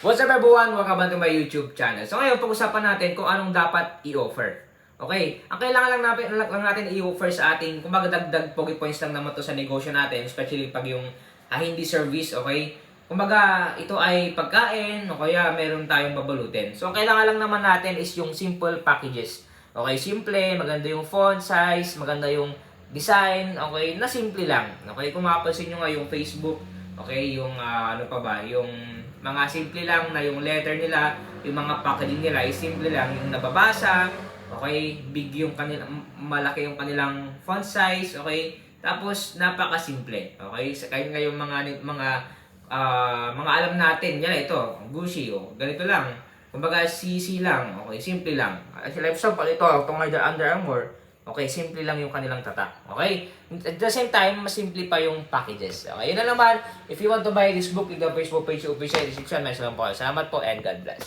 What's up everyone? Welcome back to my YouTube channel. So ngayon, pag-usapan natin kung anong dapat i-offer. Okay? Ang kailangan lang natin i-offer sa ating, kung dagdag pogi points lang naman to sa negosyo natin, especially pag yung hindi service, okay? Kumbaga, ito ay pagkain, o kaya meron tayong babalutin. So ang kailangan lang naman natin is yung simple packages. Okay? Simple, maganda yung font size, maganda yung design, okay? Na simple lang. Okay? Kung mapapansin nyo nga yung Facebook, okay? Yung ano pa ba? Yung mga simple lang na yung letter nila, yung mga packaging nila ay simple lang, yung nababasa, okay, big yung kanilang, malaki yung kanilang font size, okay, tapos napaka-simple, okay, kaya ngayong mga alam natin, yan ito, Gucci, oh, ganito lang, kumbaga CC lang, okay, simple lang, for example, ito, itong Under Armour, okay, simple lang yung kanilang tatak. Okay? At the same time, mas simple pa yung packages. Okay? Yun na naman. If you want to buy this book, click the Facebook page, official description. Salamat po and God bless.